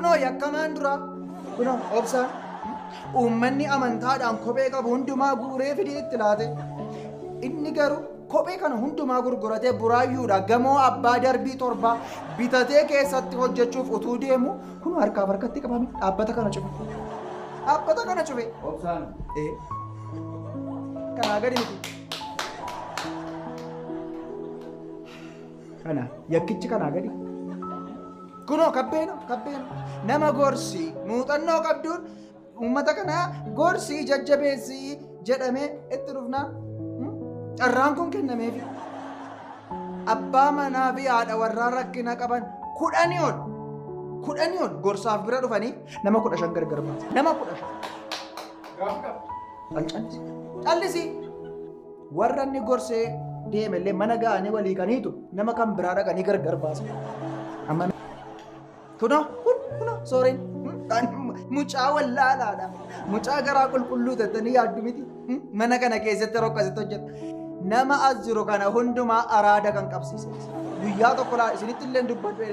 kunoo yakkamaan dura kunoo obsaan uummanni amantaadhaan kophee qabu hundumaa guuree fidee itti laate inni garuu kophee kana hundumaa gurguratee buraayyuudha gamoo abbaa darbii torba bitatee keessatti hojjechuuf utuu deemu kun harkaaf harkatti qabame dhaabbata kana cufe. Dhaabbata kana cufe. Obsaan. Kanaa gadi miti. Kana yakkichi kanaa gadi. Kunoo kabbeeno nama gorsi muuxannoo qabduun uummata kanaa gorsi jajjabeessi jedhamee itti dhufnaan carraan kun kennameefi abbaa manaa fi haadha warraa rakkina qaban kudhanii ol gorsaaf bira dhufanii nama 15 gargar baase. Nama 15. Callisi warra inni gorsee deemellee mana ga'anii walii kaniitu nama kan biraa dhaqanii gargar baase. Kunoo sooreen mucaa wallaalaadha. Mucaa garaa qulqulluu tattanii yaaddu miti. Mana kana keessatti yeroo akkasitti hojjeta. Nama as jiru kana hundumaa araada kan qabsiise. Guyyaa tokko isinitti illee dubbadhu.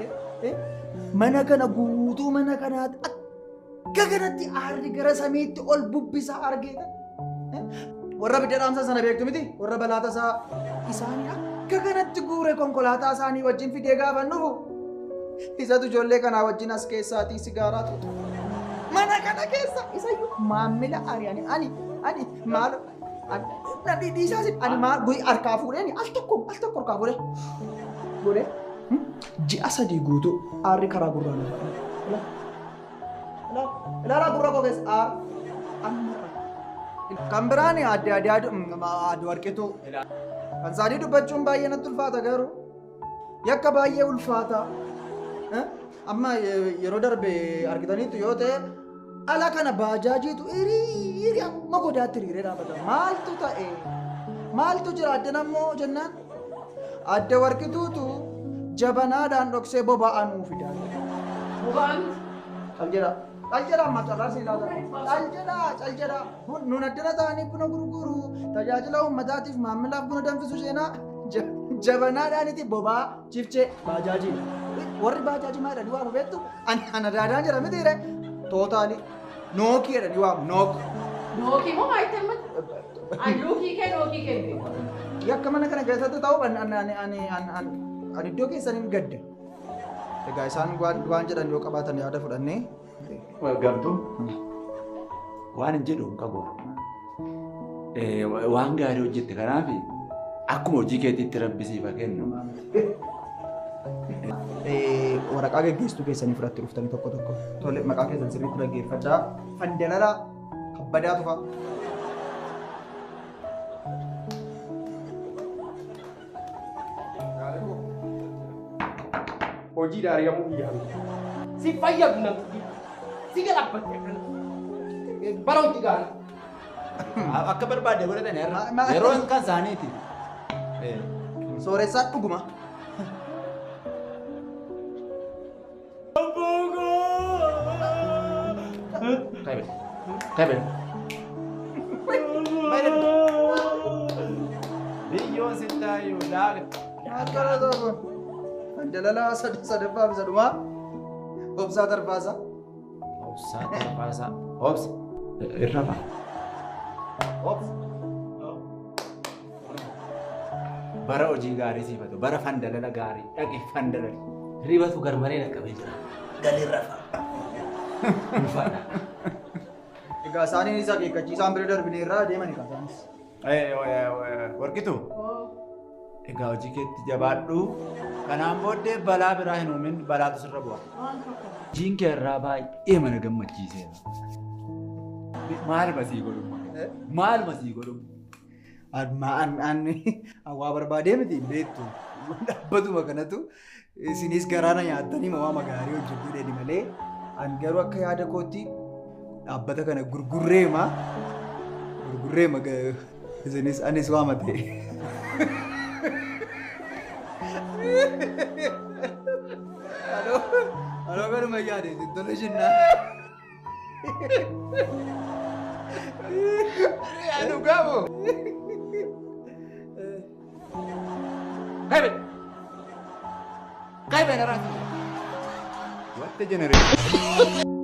Mana kana guutuu mana kanaatti akka kanatti aarri gara samiitti ol bubbisaa argeeta. Warra bidda dhaamsa sana beektu miti. Warra balaata isaanii akka kanatti guure konkolaataa isaanii wajjin fidee gaafa dhufu. Isatu ijoollee kanaa wajjin as keessaatii sigaaraa tuuta. Mana kana keessa isayyuu maamila ari'anii ani maal dhiisaasi ani maal guyyaa harkaa fuudheen al tokko harkaa fuudhee ji'a 3 guutuu aarri karaa gurraan ilaalaa gurra koo keessa kan biraan adda warqituu kan isaanii dubbachuun baay'ee natti ulfaata garuu yakka baay'ee ulfaata. Amma yeroo darbe argitaniitu yoo ta'e ala kana baajaajiitu hiriiri amma godaatti hiriiree dhaabata. Maaltu jira adda nammoo jennaan adda warqituutu jabanaadhaan dhoksee boba'aa nuu fidaa. Boba'aan? Cal jedha amma carraa siin laata. Cal jedha. Nun addana ta'anii buna gurguru tajaajila uummataatiif maamilaaf buna danfisu seenaa jabanaadhaaniti boba'aa cifchee baajaajii. Warri baajaajii maa jedhanii waamu beektu ana daadaan jira mitiire tootaali nookii jedhanii waamu nook. Nookii moo maa ittiin mati? Nookii kee. Yakka mana kana keessatti ta'u ani iddoo keessaniin gadda. Egaa isaan waan jedhan yoo qabaatan yaada fudhannee. Gamtuu waan hin jedhu hin qabu. Waan gaarii hojjette kanaaf akkuma hojii keetiitti rabbisiifa kennu. Waraqaa gaggeessituu keessanii fudhattee dhuftanii tokko. Tole maqaa keessan sirriitti dhaggeeffadhaa. Fandalalaa kabbadaa tufa. Hojii daari'amuu biyyaa si fayyadu namni si gadhabbatte bara hojii gaana. Akka barbaade godhatan yeroo kan isaaniiti. Sooressaan dhuguma. Kevin. Biyyoon sittaayyuu laaga. Akkana ta'u. Fandalalaa sadaffaa fi sadumaa. Obsaa Tarfaasaa. Obsa. Irra fa'a. Obsa. Bara hojii gaarii siifatu. Bara fandalala gaarii. Dhaqe fandalali. Ribatu garmalee dhaqqabee jira. Galirra fa'a. Ulfaadha. Egaa isaaniin isa akeekkachiisaan bira darbinee irraa deemani kaasaanis. Warqitu. Egaa hojii keetti jabaadhu. Kanaan booddee balaa biraa hin uumin balaatu sirra bu'a. Hojiin kee irraa baay'ee mana gammachiiseera. Maal masii godhu? Waa barbaadee miti beektu. Dhaabbatuma kanatu isinis garaana nyaattanii waa gaarii hojjetuu dheedhi malee an garuu akka yaada kootti dhaabbata kana gurgurreema isinis anis waamate. Aloo garuma yaade tola jinnaa. Anu kamu. Kevin orang. What? jenerate.